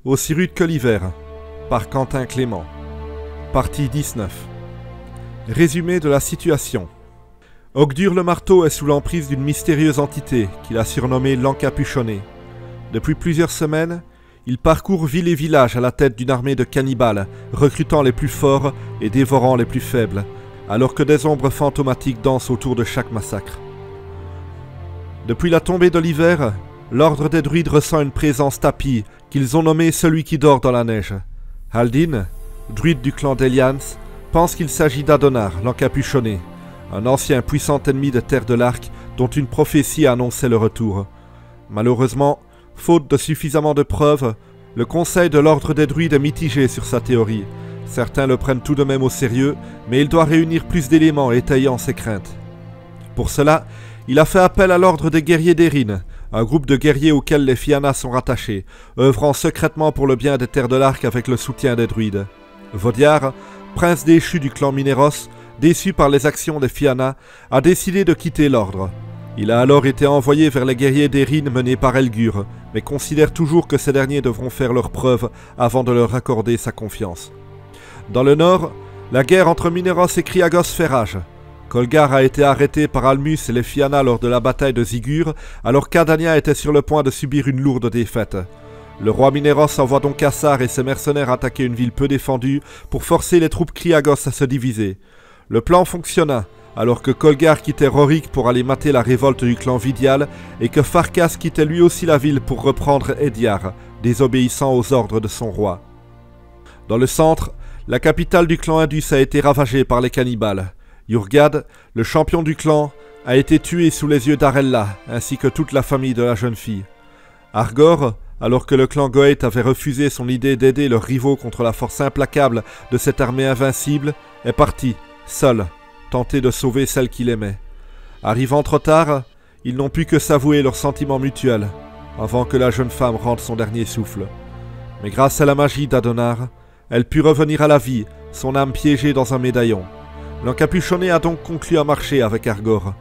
Aussi rude que l'hiver, par Quentin Clément. Partie 19. Résumé de la situation. Ogdur le marteau est sous l'emprise d'une mystérieuse entité qu'il a surnommée l'Encapuchonné. Depuis plusieurs semaines, il parcourt ville et village à la tête d'une armée de cannibales, recrutant les plus forts et dévorant les plus faibles, alors que des ombres fantomatiques dansent autour de chaque massacre. Depuis la tombée de l'hiver, l'ordre des druides ressent une présence tapie qu'ils ont nommé celui qui dort dans la neige. Haldin, druide du clan d'Elians, pense qu'il s'agit d'Adonar, l'Encapuchonné, un ancien puissant ennemi de Terre de l'Arc dont une prophétie annonçait le retour. Malheureusement, faute de suffisamment de preuves, le conseil de l'ordre des druides est mitigé sur sa théorie. Certains le prennent tout de même au sérieux, mais il doit réunir plus d'éléments étayant ses craintes. Pour cela, il a fait appel à l'ordre des guerriers d'Erin, un groupe de guerriers auxquels les Fianna sont rattachés, œuvrant secrètement pour le bien des Terres de l'Arc avec le soutien des druides. Vodiar, prince déchu du clan Mineros, déçu par les actions des Fianna, a décidé de quitter l'ordre. Il a alors été envoyé vers les guerriers d'Erin menés par Elgur, mais considère toujours que ces derniers devront faire leurs preuves avant de leur accorder sa confiance. Dans le nord, la guerre entre Mineros et Kriagos fait rage. Kolgar a été arrêté par Almus et les Fianna lors de la bataille de Zigur, alors qu'Adania était sur le point de subir une lourde défaite. Le roi Mineros envoie donc Kassar et ses mercenaires attaquer une ville peu défendue pour forcer les troupes Kriagos à se diviser. Le plan fonctionna, alors que Kolgar quittait Rorik pour aller mater la révolte du clan Vidial et que Farkas quittait lui aussi la ville pour reprendre Ediar, désobéissant aux ordres de son roi. Dans le centre, la capitale du clan Indus a été ravagée par les cannibales. Yurgad, le champion du clan, a été tué sous les yeux d'Arella, ainsi que toute la famille de la jeune fille. Argor, alors que le clan Goeth avait refusé son idée d'aider leurs rivaux contre la force implacable de cette armée invincible, est parti, seul, tenter de sauver celle qu'il aimait. Arrivant trop tard, ils n'ont pu que s'avouer leurs sentiments mutuels, avant que la jeune femme rende son dernier souffle. Mais grâce à la magie d'Adonar, elle put revenir à la vie, son âme piégée dans un médaillon. L'Encapuchonné a donc conclu un marché avec Argor.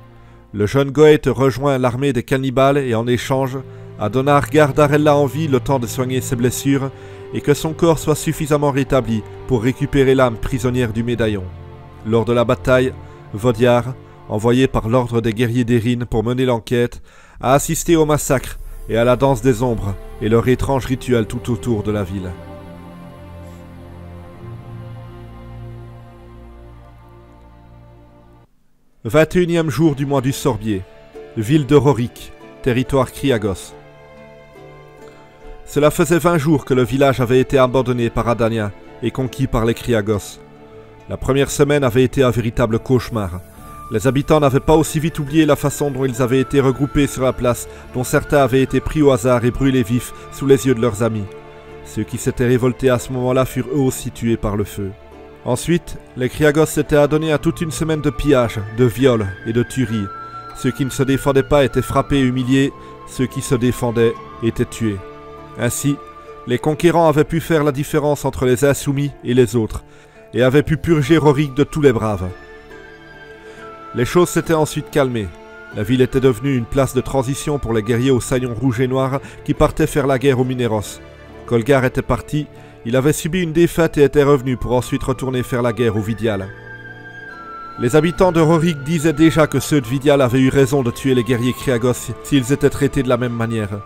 Le jeune Goeth rejoint l'armée des cannibales et en échange, Adonar garde Arella en vie le temps de soigner ses blessures et que son corps soit suffisamment rétabli pour récupérer l'âme prisonnière du médaillon. Lors de la bataille, Vodiar, envoyé par l'ordre des guerriers d'Erin pour mener l'enquête, a assisté au massacre et à la danse des ombres et leur étrange rituel tout autour de la ville. 21e jour du mois du Sorbier, ville de Rorik, territoire Kriagos. Cela faisait 20 jours que le village avait été abandonné par Adania et conquis par les Kriagos. La première semaine avait été un véritable cauchemar. Les habitants n'avaient pas aussi vite oublié la façon dont ils avaient été regroupés sur la place, dont certains avaient été pris au hasard et brûlés vifs sous les yeux de leurs amis. Ceux qui s'étaient révoltés à ce moment-là furent eux aussi tués par le feu. Ensuite, les Kriagos s'étaient adonnés à toute une semaine de pillage, de viols et de tueries. Ceux qui ne se défendaient pas étaient frappés et humiliés, ceux qui se défendaient étaient tués. Ainsi, les conquérants avaient pu faire la différence entre les insoumis et les autres, et avaient pu purger Rorik de tous les braves. Les choses s'étaient ensuite calmées. La ville était devenue une place de transition pour les guerriers aux saillons rouges et noirs qui partaient faire la guerre aux Mineros. Kolgar était parti. Il avait subi une défaite et était revenu pour ensuite retourner faire la guerre au Vidial. Les habitants de Rorik disaient déjà que ceux de Vidial avaient eu raison de tuer les guerriers Kriagos s'ils étaient traités de la même manière.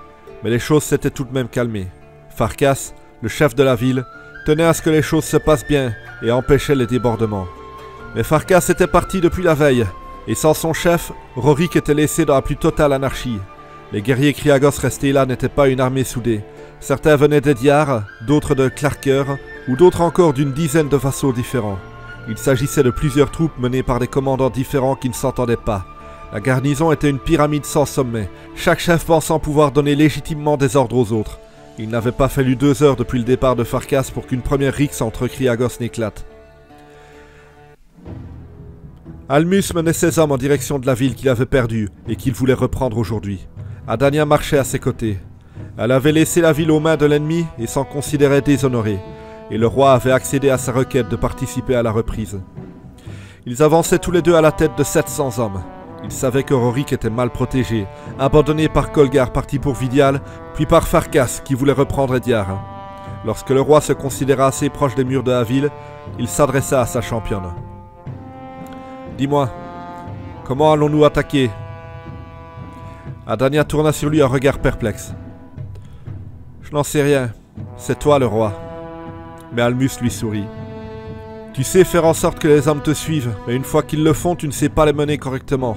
Mais les choses s'étaient tout de même calmées. Farkas, le chef de la ville, tenait à ce que les choses se passent bien et empêchait les débordements. Mais Farkas était parti depuis la veille, et sans son chef, Rorik était laissé dans la plus totale anarchie. Les guerriers Kriagos restés là n'étaient pas une armée soudée. Certains venaient d'Ediar, d'autres de Clarker, ou d'autres encore d'une dizaine de vassaux différents. Il s'agissait de plusieurs troupes menées par des commandants différents qui ne s'entendaient pas. La garnison était une pyramide sans sommet, chaque chef pensant pouvoir donner légitimement des ordres aux autres. Il n'avait pas fallu 2 heures depuis le départ de Farkas pour qu'une première rixe entre Kriagos n'éclate. Almus menait ses hommes en direction de la ville qu'il avait perdue et qu'il voulait reprendre aujourd'hui. Adania marchait à ses côtés. Elle avait laissé la ville aux mains de l'ennemi et s'en considérait déshonorée, et le roi avait accédé à sa requête de participer à la reprise. Ils avançaient tous les deux à la tête de 700 hommes. Ils savaient que Rorik était mal protégé, abandonné par Kolgar parti pour Vidial, puis par Farkas qui voulait reprendre Ediar. Lorsque le roi se considéra assez proche des murs de la ville, il s'adressa à sa championne. « Dis-moi, comment allons-nous attaquer ?» Adania tourna sur lui un regard perplexe. « Je n'en sais rien, c'est toi le roi. » Mais Almus lui sourit. « Tu sais faire en sorte que les hommes te suivent, mais une fois qu'ils le font, tu ne sais pas les mener correctement.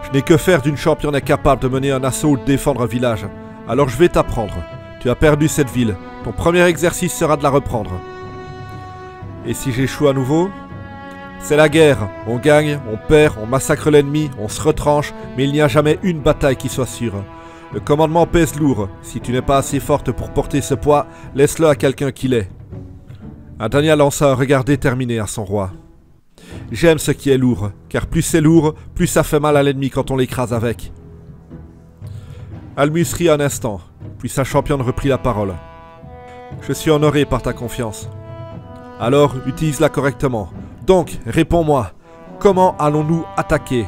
Je n'ai que faire d'une championne capable de mener un assaut ou de défendre un village. Alors je vais t'apprendre. Tu as perdu cette ville. Ton premier exercice sera de la reprendre. Et si j'échoue à nouveau ? C'est la guerre. On gagne, on perd, on massacre l'ennemi, on se retranche, mais il n'y a jamais une bataille qui soit sûre. Le commandement pèse lourd. Si tu n'es pas assez forte pour porter ce poids, laisse-le à quelqu'un qui l'est. Adania lança un regard déterminé à son roi. J'aime ce qui est lourd, car plus c'est lourd, plus ça fait mal à l'ennemi quand on l'écrase avec. Almus rit un instant, puis sa championne reprit la parole. Je suis honoré par ta confiance. Alors, utilise-la correctement. Donc, réponds-moi, comment allons-nous attaquer ?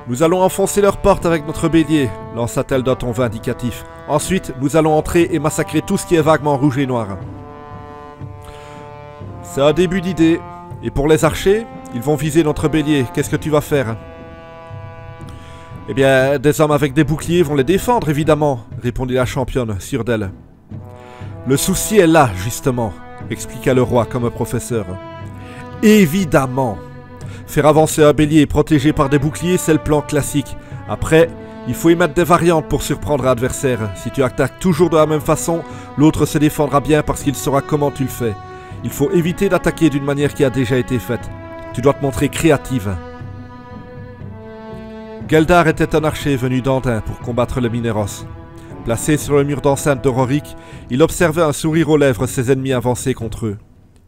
Nous allons enfoncer leur porte avec notre bélier, lança-t-elle d'un ton vindicatif. Ensuite, nous allons entrer et massacrer tout ce qui est vaguement rouge et noir. C'est un début d'idée. Et pour les archers, ils vont viser notre bélier. Qu'est-ce que tu vas faire ? Eh bien, des hommes avec des boucliers vont les défendre, évidemment, répondit la championne, sûre d'elle. Le souci est là, justement, expliqua le roi comme un professeur. Évidemment. Faire avancer un bélier protégé par des boucliers, c'est le plan classique. Après, il faut y mettre des variantes pour surprendre l'adversaire. Si tu attaques toujours de la même façon, l'autre se défendra bien parce qu'il saura comment tu le fais. Il faut éviter d'attaquer d'une manière qui a déjà été faite. Tu dois te montrer créative. Geldar était un archer venu d'Antin pour combattre les Mineros. Placé sur le mur d'enceinte de Rorik, il observait un sourire aux lèvres ses ennemis avancer contre eux.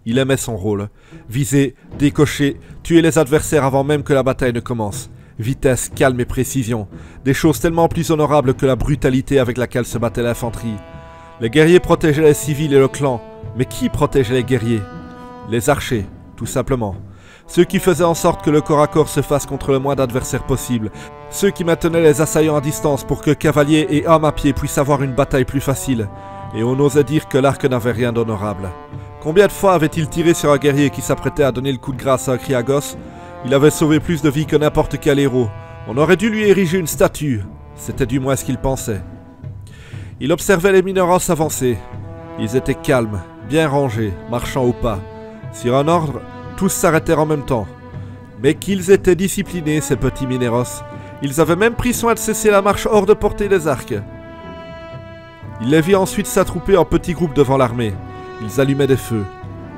Il aimait son rôle. Viser, décocher, tuer les adversaires avant même que la bataille ne commence. Vitesse, calme et précision. Des choses tellement plus honorables que la brutalité avec laquelle se battait l'infanterie. Les guerriers protégeaient les civils et le clan. Mais qui protégeait les guerriers? Les archers, tout simplement. Ceux qui faisaient en sorte que le corps à corps se fasse contre le moins d'adversaires possible. Ceux qui maintenaient les assaillants à distance pour que cavaliers et hommes à pied puissent avoir une bataille plus facile. Et on osait dire que l'arc n'avait rien d'honorable. Combien de fois avait-il tiré sur un guerrier qui s'apprêtait à donner le coup de grâce à un Kriagos? Il avait sauvé plus de vies que n'importe quel héros. On aurait dû lui ériger une statue. C'était du moins ce qu'il pensait. Il observait les Mineros avancer. Ils étaient calmes, bien rangés, marchant au pas. Sur un ordre, tous s'arrêtèrent en même temps. Mais qu'ils étaient disciplinés, ces petits Mineros. Ils avaient même pris soin de cesser la marche hors de portée des arcs. Il les vit ensuite s'attrouper en petits groupes devant l'armée. Ils allumaient des feux.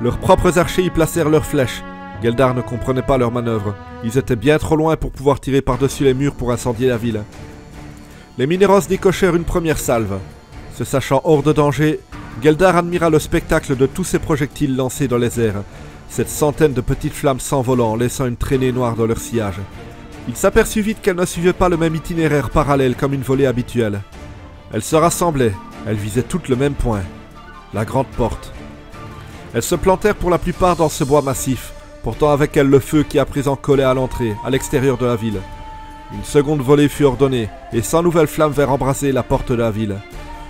Leurs propres archers y placèrent leurs flèches. Geldar ne comprenait pas leurs manœuvres. Ils étaient bien trop loin pour pouvoir tirer par-dessus les murs pour incendier la ville. Les Mineros décochèrent une première salve. Se sachant hors de danger, Geldar admira le spectacle de tous ces projectiles lancés dans les airs. Cette centaine de petites flammes s'envolant, laissant une traînée noire dans leur sillage. Il s'aperçut vite qu'elles ne suivaient pas le même itinéraire parallèle comme une volée habituelle. Elles se rassemblaient, elles visaient toutes le même point. La grande porte. Elles se plantèrent pour la plupart dans ce bois massif, portant avec elles le feu qui à présent collait à l'entrée, à l'extérieur de la ville. Une seconde volée fut ordonnée, et 100 nouvelles flammes vinrent embraser la porte de la ville.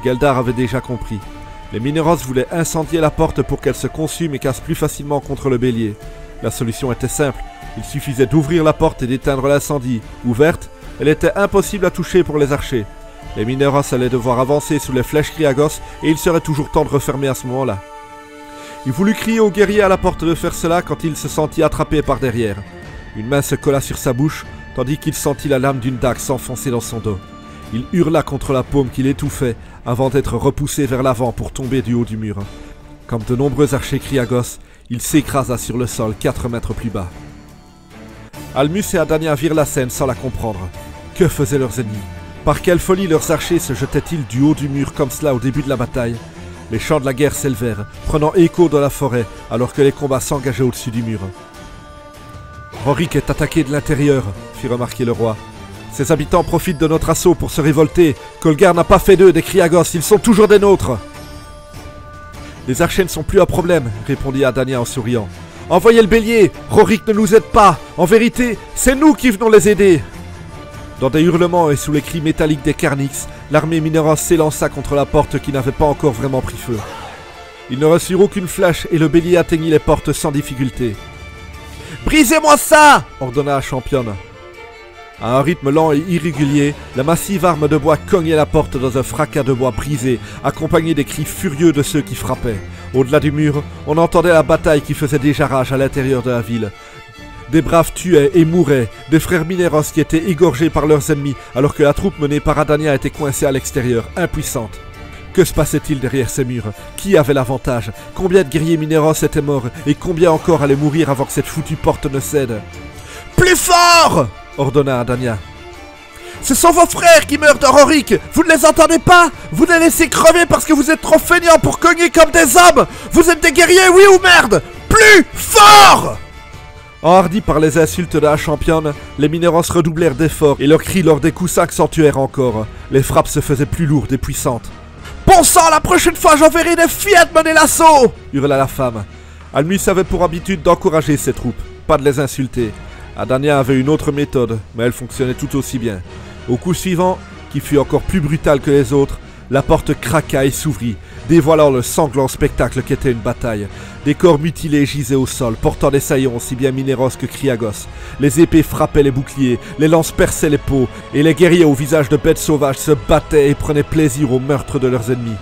Geldar avait déjà compris. Les Mineros voulaient incendier la porte pour qu'elle se consume et casse plus facilement contre le bélier. La solution était simple, il suffisait d'ouvrir la porte et d'éteindre l'incendie. Ouverte, elle était impossible à toucher pour les archers. Les Mineros allaient devoir avancer sous les flèches Kriagos et il serait toujours temps de refermer à ce moment-là. Il voulut crier aux guerriers à la porte de faire cela quand il se sentit attrapé par derrière. Une main se colla sur sa bouche, tandis qu'il sentit la lame d'une dague s'enfoncer dans son dos. Il hurla contre la paume qui l'étouffait, avant d'être repoussé vers l'avant pour tomber du haut du mur. Comme de nombreux archers Kriagos, il s'écrasa sur le sol 4 mètres plus bas. Almus et Adania virent la scène sans la comprendre. Que faisaient leurs ennemis? Par quelle folie leurs archers se jetaient-ils du haut du mur comme cela au début de la bataille? Les chants de la guerre s'élevèrent, prenant écho dans la forêt, alors que les combats s'engageaient au-dessus du mur. Rorik est attaqué de l'intérieur, fit remarquer le roi. Ses habitants profitent de notre assaut pour se révolter. Kolgar n'a pas fait d'eux des Kriagos, ils sont toujours des nôtres. Les archers ne sont plus un problème, répondit Adania en souriant. Envoyez le bélier, Rorik ne nous aide pas. En vérité, c'est nous qui venons les aider. Dans des hurlements et sous les cris métalliques des Carnix, l'armée Mineros s'élança contre la porte qui n'avait pas encore vraiment pris feu. Ils ne reçurent aucune flèche et le bélier atteignit les portes sans difficulté. « Brisez-moi ça !» ordonna la championne. À un rythme lent et irrégulier, la massive arme de bois cognait la porte dans un fracas de bois brisé, accompagné des cris furieux de ceux qui frappaient. Au-delà du mur, on entendait la bataille qui faisait déjà rage à l'intérieur de la ville. Des braves tuaient et mouraient, des frères Mineros qui étaient égorgés par leurs ennemis, alors que la troupe menée par Adania était coincée à l'extérieur, impuissante. Que se passait-il derrière ces murs? Qui avait l'avantage? Combien de guerriers Mineros étaient morts? Et combien encore allaient mourir avant que cette foutue porte ne cède? « Plus fort !» ordonna Adania. « Ce sont vos frères qui meurent de Rorik! Vous ne les entendez pas? Vous les laissez crever parce que vous êtes trop feignants pour cogner comme des hommes! Vous êtes des guerriers, oui ou merde? Plus fort !» Enhardis par les insultes de la championne, les Mineros redoublèrent d'efforts et leurs cris lors des coups s'accentuèrent encore. Les frappes se faisaient plus lourdes et puissantes. « Bon sang, la prochaine fois j'enverrai des fillettes mener l'assaut !» hurla la femme. Almus avait pour habitude d'encourager ses troupes, pas de les insulter. Adania avait une autre méthode, mais elle fonctionnait tout aussi bien. Au coup suivant, qui fut encore plus brutal que les autres, la porte craqua et s'ouvrit, dévoilant le sanglant spectacle qu'était une bataille. Des corps mutilés gisaient au sol, portant des saillons aussi bien Mineros que Kriagos. Les épées frappaient les boucliers, les lances perçaient les peaux, et les guerriers au visage de bêtes sauvages se battaient et prenaient plaisir au meurtre de leurs ennemis.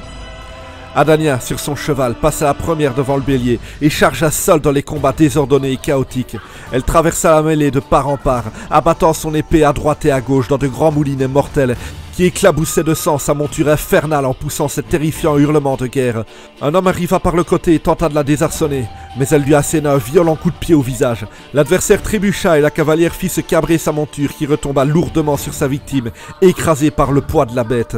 Adania, sur son cheval, passa la première devant le bélier et chargea seule dans les combats désordonnés et chaotiques. Elle traversa la mêlée de part en part, abattant son épée à droite et à gauche dans de grands moulinets mortels qui éclaboussaient de sang sa monture infernale en poussant ses terrifiants hurlements de guerre. Un homme arriva par le côté et tenta de la désarçonner, mais elle lui asséna un violent coup de pied au visage. L'adversaire trébucha et la cavalière fit se cabrer sa monture qui retomba lourdement sur sa victime, écrasée par le poids de la bête.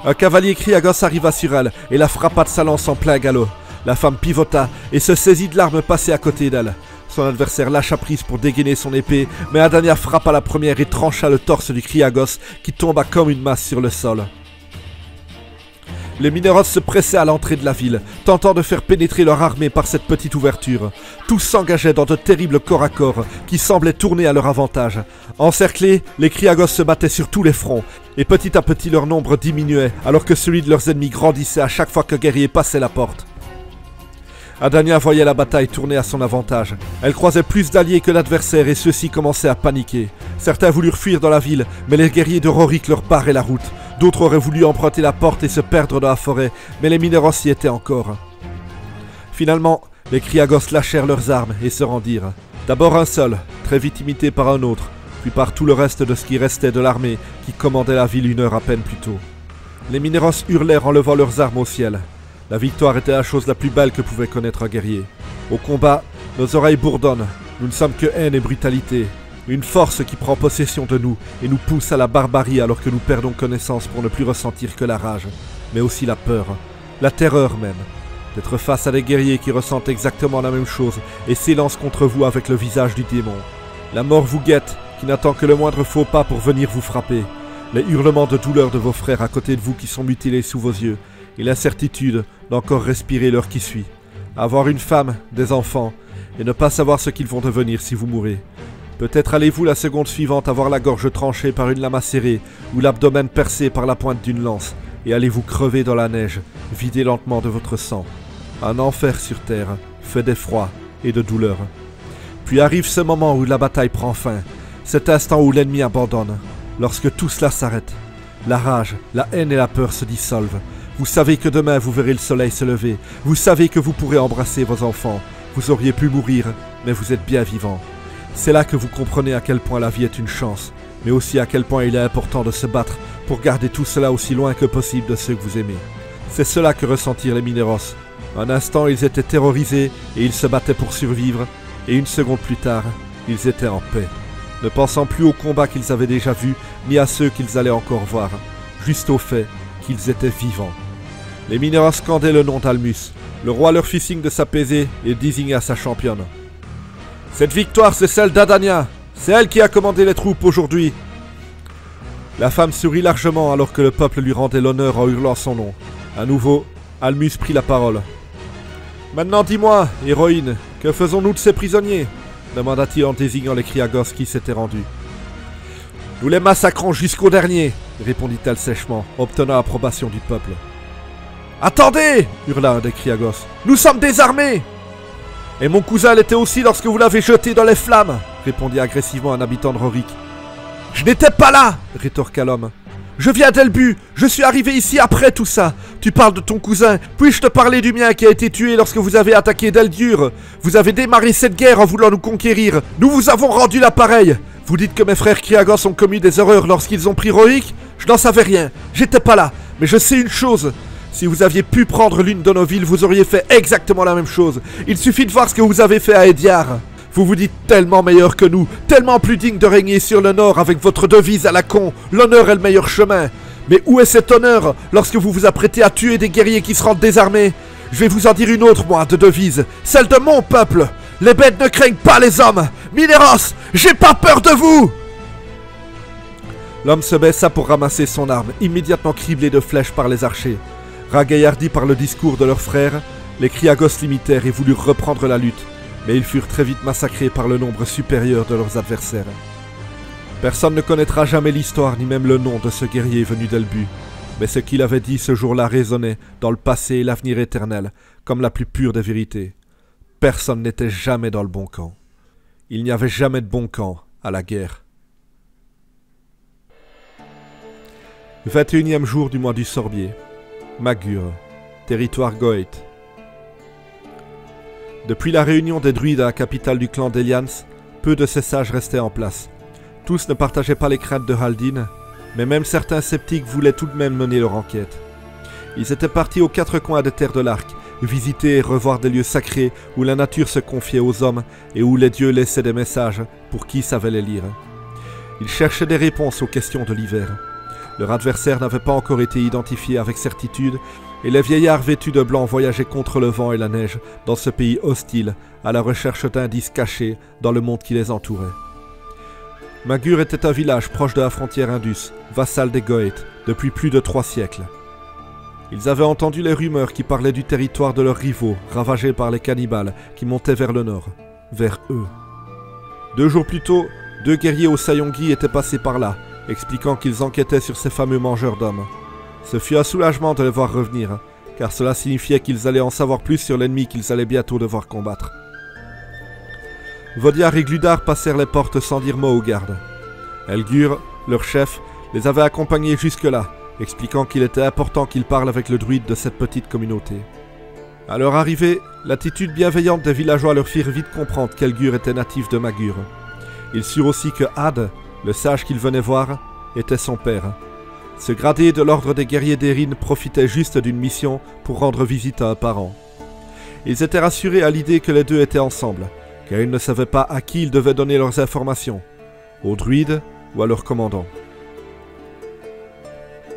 Un cavalier Kriagos arriva sur elle et la frappa de sa lance en plein galop. La femme pivota et se saisit de l'arme passée à côté d'elle. Son adversaire lâcha prise pour dégainer son épée, mais Adania frappa la première et trancha le torse du Kriagos qui tomba comme une masse sur le sol. Les Mineros se pressaient à l'entrée de la ville, tentant de faire pénétrer leur armée par cette petite ouverture. Tous s'engageaient dans de terribles corps à corps qui semblaient tourner à leur avantage. Encerclés, les Kriagos se battaient sur tous les fronts, et petit à petit leur nombre diminuait, alors que celui de leurs ennemis grandissait à chaque fois qu'un guerrier passait la porte. Adania voyait la bataille tourner à son avantage. Elle croisait plus d'alliés que d'adversaires et ceux-ci commençaient à paniquer. Certains voulurent fuir dans la ville, mais les guerriers de Rorik leur barraient la route. D'autres auraient voulu emprunter la porte et se perdre dans la forêt, mais les Mineros y étaient encore. Finalement, les Kriagos lâchèrent leurs armes et se rendirent. D'abord un seul, très vite imité par un autre, puis par tout le reste de ce qui restait de l'armée qui commandait la ville une heure à peine plus tôt. Les Mineros hurlèrent en levant leurs armes au ciel. La victoire était la chose la plus belle que pouvait connaître un guerrier. Au combat, nos oreilles bourdonnent, nous ne sommes que haine et brutalité. Une force qui prend possession de nous et nous pousse à la barbarie alors que nous perdons connaissance pour ne plus ressentir que la rage, mais aussi la peur, la terreur même. D'être face à des guerriers qui ressentent exactement la même chose et s'élancent contre vous avec le visage du démon. La mort vous guette, qui n'attend que le moindre faux pas pour venir vous frapper. Les hurlements de douleur de vos frères à côté de vous qui sont mutilés sous vos yeux, et l'incertitude d'encore respirer l'heure qui suit. Avoir une femme, des enfants, et ne pas savoir ce qu'ils vont devenir si vous mourrez. Peut-être allez-vous la seconde suivante avoir la gorge tranchée par une lame acérée ou l'abdomen percé par la pointe d'une lance, et allez-vous crever dans la neige, vidé lentement de votre sang. Un enfer sur terre, fait d'effroi et de douleur. Puis arrive ce moment où la bataille prend fin, cet instant où l'ennemi abandonne, lorsque tout cela s'arrête. La rage, la haine et la peur se dissolvent. Vous savez que demain vous verrez le soleil se lever, vous savez que vous pourrez embrasser vos enfants. Vous auriez pu mourir, mais vous êtes bien vivant. C'est là que vous comprenez à quel point la vie est une chance, mais aussi à quel point il est important de se battre pour garder tout cela aussi loin que possible de ceux que vous aimez. C'est cela que ressentirent les Mineros. Un instant, ils étaient terrorisés et ils se battaient pour survivre, et une seconde plus tard, ils étaient en paix, ne pensant plus aux combats qu'ils avaient déjà vus, ni à ceux qu'ils allaient encore voir, juste au fait qu'ils étaient vivants. Les Mineros scandaient le nom d'Almus. Le roi leur fit signe de s'apaiser et désigna sa championne. « Cette victoire, c'est celle d'Adania. C'est elle qui a commandé les troupes aujourd'hui. » La femme sourit largement alors que le peuple lui rendait l'honneur en hurlant son nom. À nouveau, Almus prit la parole. « Maintenant dis-moi, héroïne, que faisons-nous de ces prisonniers ?» demanda-t-il en désignant les Kriagos qui s'étaient rendus. « Nous les massacrons jusqu'au dernier, répondit-elle sèchement, obtenant l'approbation du peuple. Attendez, hurla un des Kriagos. Nous sommes désarmés. Et mon cousin l'était aussi lorsque vous l'avez jeté dans les flammes, répondit agressivement un habitant de Rorik. Je n'étais pas là, rétorqua l'homme. Je viens d'Elbu, je suis arrivé ici après tout ça. Tu parles de ton cousin, puis-je te parler du mien qui a été tué lorsque vous avez attaqué Deldur? Vous avez démarré cette guerre en voulant nous conquérir. Nous vous avons rendu l'appareil. Vous dites que mes frères Kriagos ont commis des erreurs lorsqu'ils ont pris Rorik? Je n'en savais rien, j'étais pas là. Mais je sais une chose. Si vous aviez pu prendre l'une de nos villes, vous auriez fait exactement la même chose. Il suffit de voir ce que vous avez fait à Ediar. Vous vous dites tellement meilleur que nous, tellement plus digne de régner sur le Nord avec votre devise à la con. L'honneur est le meilleur chemin. Mais où est cet honneur lorsque vous vous apprêtez à tuer des guerriers qui se rendent désarmés? Je vais vous en dire une autre, moi, de devise. Celle de mon peuple. Les bêtes ne craignent pas les hommes. Mineros, j'ai pas peur de vous. L'homme se baissa pour ramasser son arme, immédiatement criblé de flèches par les archers. Ragaillardis par le discours de leurs frères, les Kriagos l'imitèrent et voulurent reprendre la lutte, mais ils furent très vite massacrés par le nombre supérieur de leurs adversaires. Personne ne connaîtra jamais l'histoire ni même le nom de ce guerrier venu d'Elbu, mais ce qu'il avait dit ce jour-là résonnait dans le passé et l'avenir éternel, comme la plus pure des vérités. Personne n'était jamais dans le bon camp. Il n'y avait jamais de bon camp à la guerre. 21e jour du mois du Sorbier. Magur, territoire Goeth. Depuis la réunion des druides à la capitale du clan d'Elians, peu de ces sages restaient en place. Tous ne partageaient pas les craintes de Haldin, mais même certains sceptiques voulaient tout de même mener leur enquête. Ils étaient partis aux quatre coins des terres de l'Arc, visiter et revoir des lieux sacrés où la nature se confiait aux hommes et où les dieux laissaient des messages pour qui savait les lire. Ils cherchaient des réponses aux questions de l'hiver. Leur adversaire n'avait pas encore été identifié avec certitude, et les vieillards vêtus de blanc voyageaient contre le vent et la neige dans ce pays hostile, à la recherche d'indices cachés dans le monde qui les entourait. Magur était un village proche de la frontière Indus, vassal des Goeth, depuis plus de 3 siècles. Ils avaient entendu les rumeurs qui parlaient du territoire de leurs rivaux, ravagés par les cannibales, qui montaient vers le nord, vers eux. 2 jours plus tôt, 2 guerriers au Sayongi étaient passés par là, expliquant qu'ils enquêtaient sur ces fameux mangeurs d'hommes. Ce fut un soulagement de les voir revenir, car cela signifiait qu'ils allaient en savoir plus sur l'ennemi qu'ils allaient bientôt devoir combattre. Vodiar et Gludar passèrent les portes sans dire mot aux gardes. Elgur, leur chef, les avait accompagnés jusque-là, expliquant qu'il était important qu'ils parlent avec le druide de cette petite communauté. À leur arrivée, l'attitude bienveillante des villageois leur firent vite comprendre qu'Elgur était natif de Magur. Ils surent aussi que Had, le sage qu'ils venaient voir, était son père. Ce gradé de l'ordre des guerriers d'Erin profitait juste d'une mission pour rendre visite à un parent. Ils étaient rassurés à l'idée que les deux étaient ensemble, car ils ne savaient pas à qui ils devaient donner leurs informations, au druide ou à leur commandant.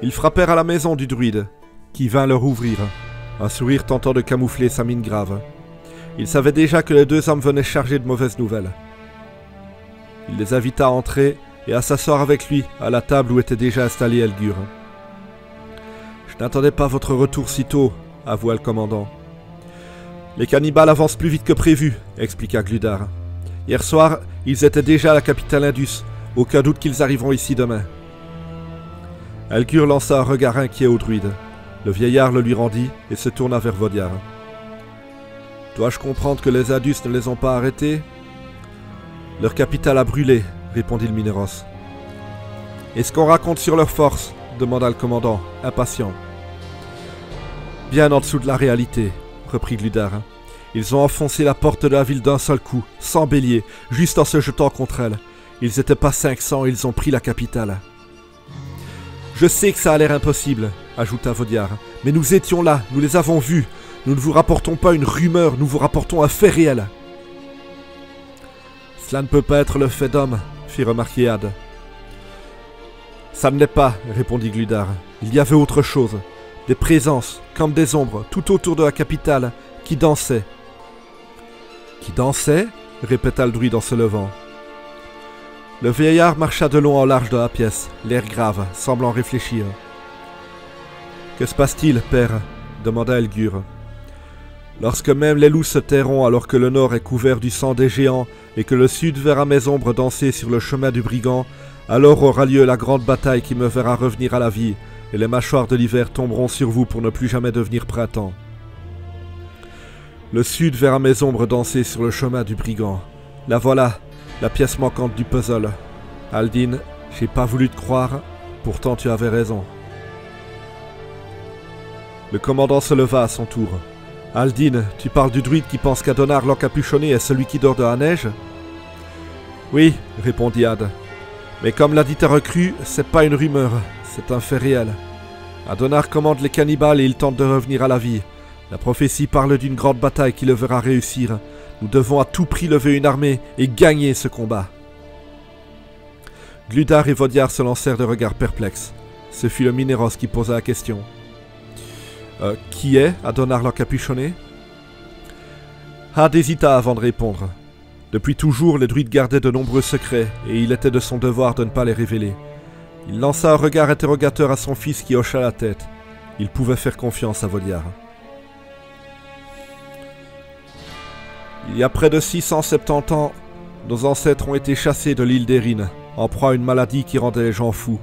Ils frappèrent à la maison du druide, qui vint leur ouvrir, un sourire tentant de camoufler sa mine grave. Il savait déjà que les 2 hommes venaient chargés de mauvaises nouvelles. Il les invita à entrer et à s'asseoir avec lui à la table où était déjà installé Elgur. « Je n'attendais pas votre retour si tôt, » avoua le commandant. « Les cannibales avancent plus vite que prévu, » expliqua Gludar. « Hier soir, ils étaient déjà à la capitale Indus. Aucun doute qu'ils arriveront ici demain. » Elgur lança un regard inquiet au druide. Le vieillard le lui rendit et se tourna vers Vodiar. « Dois-je comprendre que les Indus ne les ont pas arrêtés ? » « Leur capitale a brûlé, » répondit le Mineros. « Est-ce qu'on raconte sur leur force ?» demanda le commandant, impatient. « Bien en dessous de la réalité, » reprit Gludar. « Ils ont enfoncé la porte de la ville d'un seul coup, sans bélier, juste en se jetant contre elle. Ils étaient pas 500 et ils ont pris la capitale. »« Je sais que ça a l'air impossible, » ajouta Vodiar, « mais nous étions là, nous les avons vus. Nous ne vous rapportons pas une rumeur, nous vous rapportons un fait réel. » « Cela ne peut pas être le fait d'homme, » fit remarquer Had. « Ça ne l'est pas, » répondit Gludar. « Il y avait autre chose. Des présences, comme des ombres, tout autour de la capitale, qui dansaient. »« Qui dansaient ?» répéta le druide en se levant. Le vieillard marcha de long en large de la pièce, l'air grave, semblant réfléchir. « Que se passe-t-il, père ?» demanda Elgur. Lorsque même les loups se tairont alors que le nord est couvert du sang des géants et que le sud verra mes ombres danser sur le chemin du brigand, alors aura lieu la grande bataille qui me verra revenir à la vie, et les mâchoires de l'hiver tomberont sur vous pour ne plus jamais devenir printemps. Le sud verra mes ombres danser sur le chemin du brigand. La voilà, la pièce manquante du puzzle. Aldin, j'ai pas voulu te croire, pourtant tu avais raison. Le commandant se leva à son tour. Aldin, tu parles du druide qui pense qu'Adonar l'encapuchonné est celui qui dort de la neige? Oui, répondit Ad. Mais comme l'a dit ta recrue, c'est pas une rumeur, c'est un fait réel. Adonar commande les cannibales et il tente de revenir à la vie. La prophétie parle d'une grande bataille qui le verra réussir. Nous devons à tout prix lever une armée et gagner ce combat. Gludar et Vodiar se lancèrent de regards perplexes. Ce fut le Mineros qui posa la question. Qui est Adonar l'encapuchonné? Had hésita avant de répondre. Depuis toujours, les druides gardaient de nombreux secrets, et il était de son devoir de ne pas les révéler. Il lança un regard interrogateur à son fils qui hocha la tête. Il pouvait faire confiance à Vodiar. Il y a près de 670 ans, nos ancêtres ont été chassés de l'île d'Erin, en proie à une maladie qui rendait les gens fous.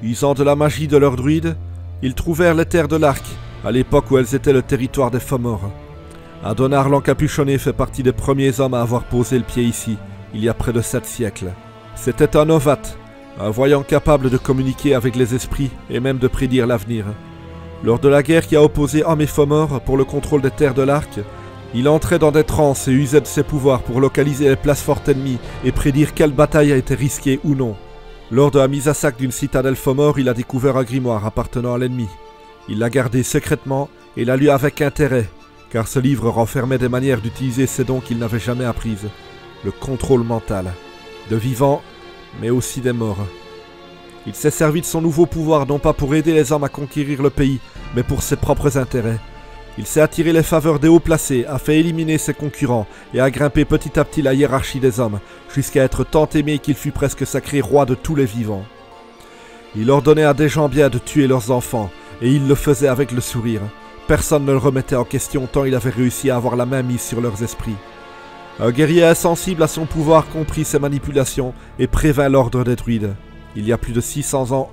Usant de la magie de leurs druides, ils trouvèrent les terres de l'Arc, à l'époque où elles étaient le territoire des Fomors. Adonar l'encapuchonné fait partie des premiers hommes à avoir posé le pied ici, il y a près de 7 siècles. C'était un novate, un voyant capable de communiquer avec les esprits et même de prédire l'avenir. Lors de la guerre qui a opposé hommes et Fomors pour le contrôle des terres de l'Arc, il entrait dans des transes et usait de ses pouvoirs pour localiser les places fortes ennemies et prédire quelle bataille a été risquée ou non. Lors de la mise à sac d'une citadelle Fomor, il a découvert un grimoire appartenant à l'ennemi. Il l'a gardé secrètement et l'a lu avec intérêt, car ce livre renfermait des manières d'utiliser ces dons qu'il n'avait jamais apprises. Le contrôle mental. De vivants, mais aussi des morts. Il s'est servi de son nouveau pouvoir non pas pour aider les hommes à conquérir le pays, mais pour ses propres intérêts. Il s'est attiré les faveurs des hauts placés, a fait éliminer ses concurrents et a grimpé petit à petit la hiérarchie des hommes, jusqu'à être tant aimé qu'il fut presque sacré roi de tous les vivants. Il ordonnait à des gens bien de tuer leurs enfants, et il le faisait avec le sourire. Personne ne le remettait en question tant il avait réussi à avoir la main mise sur leurs esprits. Un guerrier insensible à son pouvoir comprit ses manipulations et prévint l'ordre des druides. Il y a plus de 600 ans,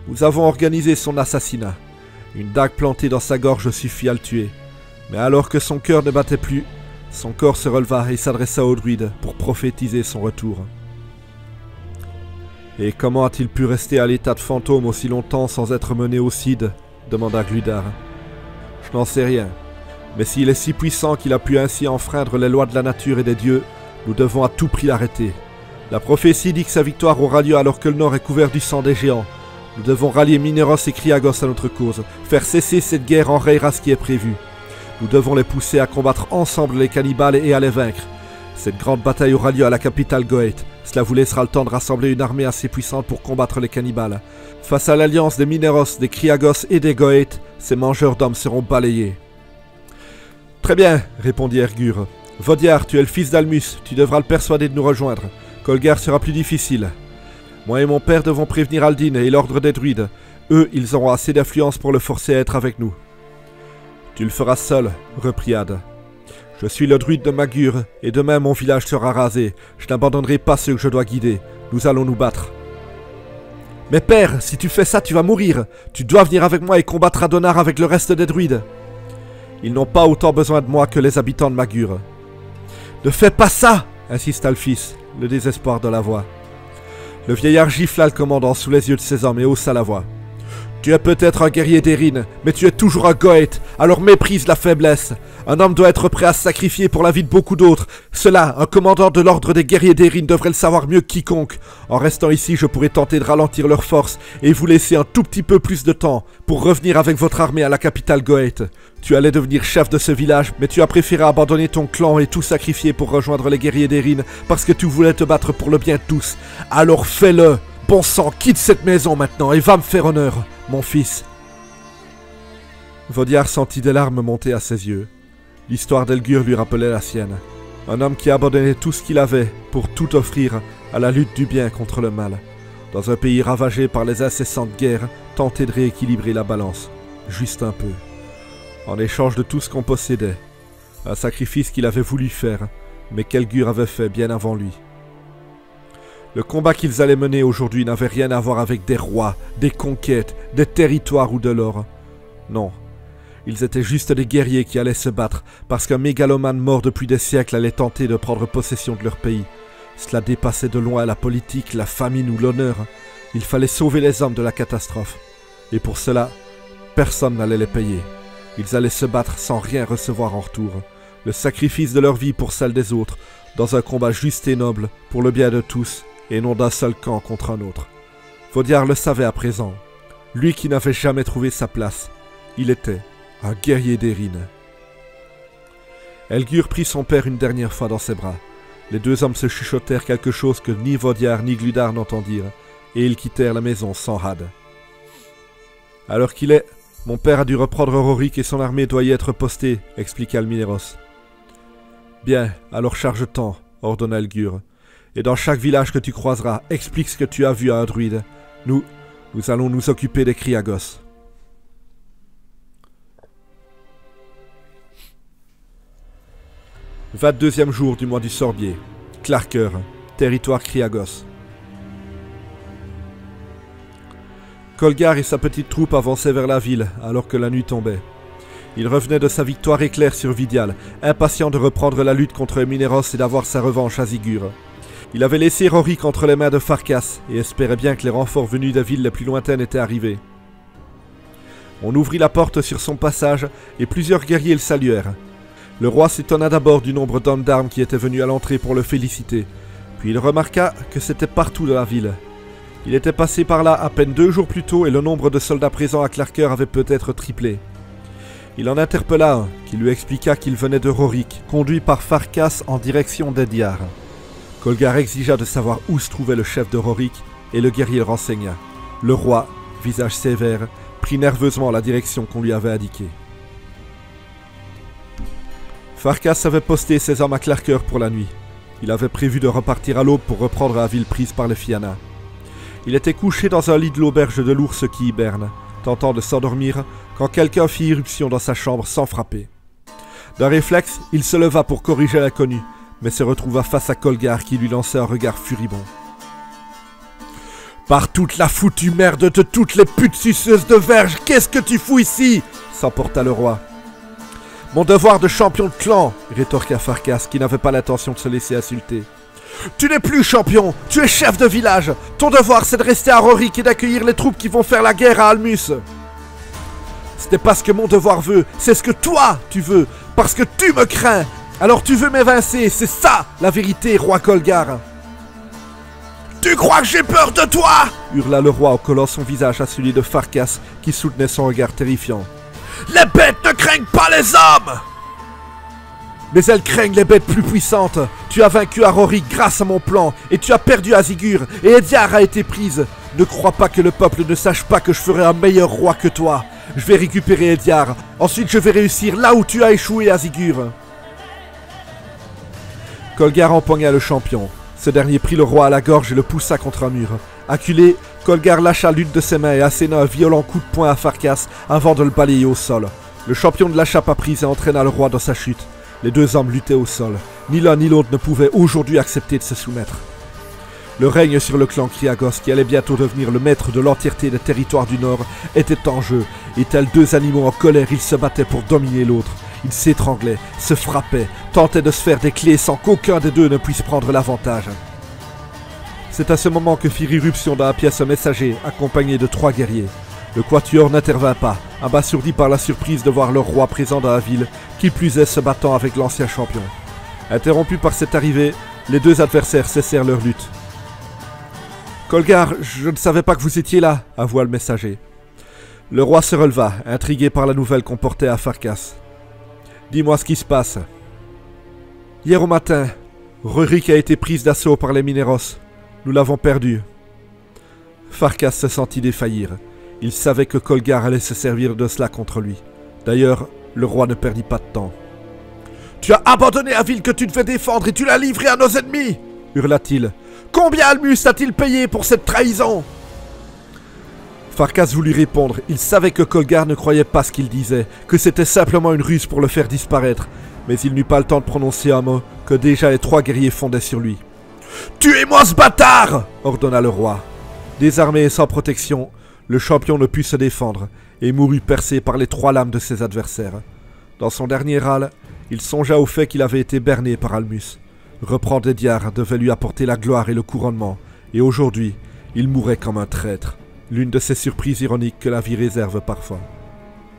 nous avons organisé son assassinat. Une dague plantée dans sa gorge suffit à le tuer. Mais alors que son cœur ne battait plus, son corps se releva et s'adressa au druide pour prophétiser son retour. Et comment a-t-il pu rester à l'état de fantôme aussi longtemps sans être mené au Cid? Demanda Gludar. Je n'en sais rien. Mais s'il est si puissant qu'il a pu ainsi enfreindre les lois de la nature et des dieux, nous devons à tout prix l'arrêter. La prophétie dit que sa victoire aura lieu alors que le nord est couvert du sang des géants. Nous devons rallier Mineros et Kriagos à notre cause. Faire cesser cette guerre enrayera ce qui est prévu. Nous devons les pousser à combattre ensemble les cannibales et à les vaincre. Cette grande bataille aura lieu à la capitale Goeth. Cela vous laissera le temps de rassembler une armée assez puissante pour combattre les cannibales. Face à l'alliance des Mineros, des Kriagos et des Goeth, ces mangeurs d'hommes seront balayés. Très bien, répondit Ergur. Vodiar, tu es le fils d'Almus, tu devras le persuader de nous rejoindre. Kolgar sera plus difficile. Moi et mon père devons prévenir Aldin et l'ordre des druides. Eux, ils auront assez d'influence pour le forcer à être avec nous. Tu le feras seul, reprit Ad. Je suis le druide de Magur, et demain mon village sera rasé. Je n'abandonnerai pas ceux que je dois guider. Nous allons nous battre. Mais père, si tu fais ça, tu vas mourir. Tu dois venir avec moi et combattre Adonar avec le reste des druides. Ils n'ont pas autant besoin de moi que les habitants de Magur. Ne fais pas ça, insista le fils, le désespoir de la voix. Le vieillard gifla le commandant sous les yeux de ses hommes et haussa la voix. Tu es peut-être un guerrier d'Erin, mais tu es toujours un Goeth, alors méprise la faiblesse. Un homme doit être prêt à se sacrifier pour la vie de beaucoup d'autres. Cela, un commandant de l'ordre des guerriers d'Erin devrait le savoir mieux que quiconque. En restant ici, je pourrais tenter de ralentir leurs forces et vous laisser un tout petit peu plus de temps pour revenir avec votre armée à la capitale Goeth. Tu allais devenir chef de ce village, mais tu as préféré abandonner ton clan et tout sacrifier pour rejoindre les guerriers d'Erin parce que tu voulais te battre pour le bien de tous. Alors fais-le! Bon sang, quitte cette maison maintenant et va me faire honneur, mon fils. Vodiar sentit des larmes monter à ses yeux. L'histoire d'Elgur lui rappelait la sienne. Un homme qui abandonnait tout ce qu'il avait pour tout offrir à la lutte du bien contre le mal. Dans un pays ravagé par les incessantes guerres, tenter de rééquilibrer la balance. Juste un peu. En échange de tout ce qu'on possédait, Un sacrifice qu'il avait voulu faire, mais qu'Elgur avait fait bien avant lui. Le combat qu'ils allaient mener aujourd'hui n'avait rien à voir avec des rois, des conquêtes, des territoires ou de l'or. Non, ils étaient juste des guerriers qui allaient se battre parce qu'un mégalomane mort depuis des siècles allait tenter de prendre possession de leur pays. Cela dépassait de loin la politique, la famine ou l'honneur. Il fallait sauver les hommes de la catastrophe. Et pour cela, personne n'allait les payer. Ils allaient se battre sans rien recevoir en retour. Le sacrifice de leur vie pour celle des autres, dans un combat juste et noble, pour le bien de tous, et non d'un seul camp contre un autre. Vaudiar le savait à présent. Lui qui n'avait jamais trouvé sa place. Il était un guerrier d'Erin. Elgur prit son père une dernière fois dans ses bras. Les deux hommes se chuchotèrent quelque chose que ni Vaudiar ni Gludar n'entendirent, et ils quittèrent la maison sans rade. « À l'heure qu'il est, mon père a dû reprendre Rorik et son armée doit y être postée, expliqua Almineros. « Bien, alors charge-t'en, ordonna Elgur. Et dans chaque village que tu croiseras, explique ce que tu as vu à un druide. Nous allons nous occuper des Kriagos. » 22e jour du mois du Sorbier. Clarker, territoire Kriagos. Kolgar et sa petite troupe avançaient vers la ville alors que la nuit tombait. Il revenait de sa victoire éclair sur Vidial, impatient de reprendre la lutte contre Mineros et d'avoir sa revanche à Zigur. Il avait laissé Rorik entre les mains de Farkas et espérait bien que les renforts venus des villes les plus lointaines étaient arrivés. On ouvrit la porte sur son passage et plusieurs guerriers le saluèrent. Le roi s'étonna d'abord du nombre d'hommes d'armes qui étaient venus à l'entrée pour le féliciter, puis il remarqua que c'était partout dans la ville. Il était passé par là à peine 2 jours plus tôt et le nombre de soldats présents à Clarker avait peut-être triplé. Il en interpella un qui lui expliqua qu'il venait de Rorik, conduit par Farkas en direction d'Ediar. Kolgar exigea de savoir où se trouvait le chef de Rorik et le guerrier le renseigna. Le roi, visage sévère, prit nerveusement la direction qu'on lui avait indiquée. Farkas avait posté ses hommes à Clarker pour la nuit. Il avait prévu de repartir à l'aube pour reprendre la ville prise par les Fianna. Il était couché dans un lit de l'auberge de l'ours qui hiberne, tentant de s'endormir quand quelqu'un fit irruption dans sa chambre sans frapper. D'un réflexe, il se leva pour corriger l'inconnu, mais se retrouva face à Kolgar qui lui lançait un regard furibond. « Par toute la foutue merde de toutes les putes suceuses de verge, qu'est-ce que tu fous ici ?» s'emporta le roi. « Mon devoir de champion de clan !» rétorqua Farkas, qui n'avait pas l'intention de se laisser insulter. « Tu n'es plus champion, tu es chef de village. Ton devoir, c'est de rester à Rorik et d'accueillir les troupes qui vont faire la guerre à Almus. Ce n'est pas ce que mon devoir veut, c'est ce que toi, tu veux, parce que tu me crains. Alors tu veux m'évincer, c'est ça, la vérité, roi Kolgar. »« Tu crois que j'ai peur de toi ?» hurla le roi en collant son visage à celui de Farkas, qui soutenait son regard terrifiant. « Les bêtes ne craignent pas les hommes !»« Mais elles craignent les bêtes plus puissantes. Tu as vaincu à Rorik grâce à mon plan, et tu as perdu à Zigur, et Ediar a été prise. Ne crois pas que le peuple ne sache pas que je ferai un meilleur roi que toi. Je vais récupérer Ediar, ensuite je vais réussir là où tu as échoué à Zigur. » Kolgar empoigna le champion. Ce dernier prit le roi à la gorge et le poussa contre un mur. Acculé, Kolgar lâcha l'une de ses mains et asséna un violent coup de poing à Farkas avant de le balayer au sol. Le champion ne lâcha pas prise et entraîna le roi dans sa chute. Les deux hommes luttaient au sol. Ni l'un ni l'autre ne pouvaient aujourd'hui accepter de se soumettre. Le règne sur le clan Kriagos, qui allait bientôt devenir le maître de l'entièreté des territoires du Nord, était en jeu, et tels deux animaux en colère, ils se battaient pour dominer l'autre. Ils s'étranglaient, se frappaient, tentaient de se faire des clés sans qu'aucun des deux ne puisse prendre l'avantage. C'est à ce moment que fit irruption dans la pièce un messager, accompagné de 3 guerriers. Le quatuor n'intervint pas, abasourdi par la surprise de voir leur roi présent dans la ville, qui plus est se battant avec l'ancien champion. Interrompus par cette arrivée, les deux adversaires cessèrent leur lutte. « Kolgar, je ne savais pas que vous étiez là », avoua le messager. Le roi se releva, intrigué par la nouvelle qu'on portait à Farkas. « Dis-moi ce qui se passe. » « Hier au matin, Rorik a été prise d'assaut par les Mineros. Nous l'avons perdue. » Farkas se sentit défaillir. Il savait que Kolgar allait se servir de cela contre lui. D'ailleurs, le roi ne perdit pas de temps. « Tu as abandonné la ville que tu devais défendre et tu l'as livrée à nos ennemis !» hurla-t-il. « Combien Almus a-t-il payé pour cette trahison ?» Farkas voulut répondre. Il savait que Kolgar ne croyait pas ce qu'il disait, que c'était simplement une ruse pour le faire disparaître. Mais il n'eut pas le temps de prononcer un mot que déjà les 3 guerriers fondaient sur lui. « Tuez-moi ce bâtard !» ordonna le roi. Désarmé et sans protection, le champion ne put se défendre et mourut percé par les 3 lames de ses adversaires. Dans son dernier râle, il songea au fait qu'il avait été berné par Almus. Reprendre Ediard devait lui apporter la gloire et le couronnement, et aujourd'hui, il mourait comme un traître. L'une de ces surprises ironiques que la vie réserve parfois.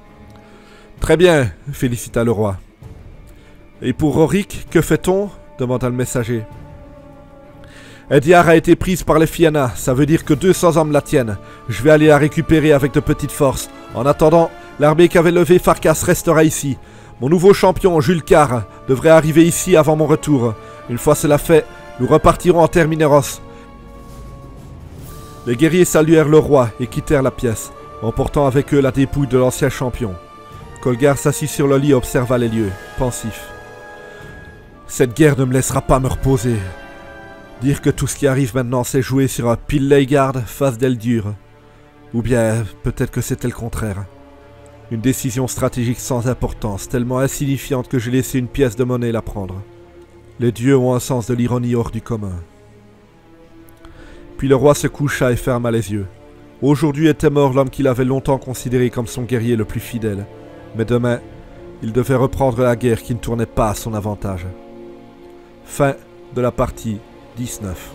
« Très bien, félicita le roi. « Et pour Rorik, que fait-on » demanda le messager. « Ediard a été prise par les Fianna, ça veut dire que 200 hommes la tiennent. Je vais aller la récupérer avec de petites forces. En attendant, l'armée qu'avait levée Farkas restera ici. Mon nouveau champion, Jules Carr, devrait arriver ici avant mon retour. Une fois cela fait, nous repartirons en Termineros. » Les guerriers saluèrent le roi et quittèrent la pièce, emportant avec eux la dépouille de l'ancien champion. Kolgar s'assit sur le lit et observa les lieux, pensif. « Cette guerre ne me laissera pas me reposer. Dire que tout ce qui arrive maintenant c'est jouer sur un Pilleigard face d'Eldur. Ou bien peut-être que c'était le contraire. Une décision stratégique sans importance, tellement insignifiante que j'ai laissé une pièce de monnaie la prendre. Les dieux ont un sens de l'ironie hors du commun. » Puis le roi se coucha et ferma les yeux. Aujourd'hui était mort l'homme qu'il avait longtemps considéré comme son guerrier le plus fidèle. Mais demain, il devait reprendre la guerre qui ne tournait pas à son avantage. Fin de la partie 19.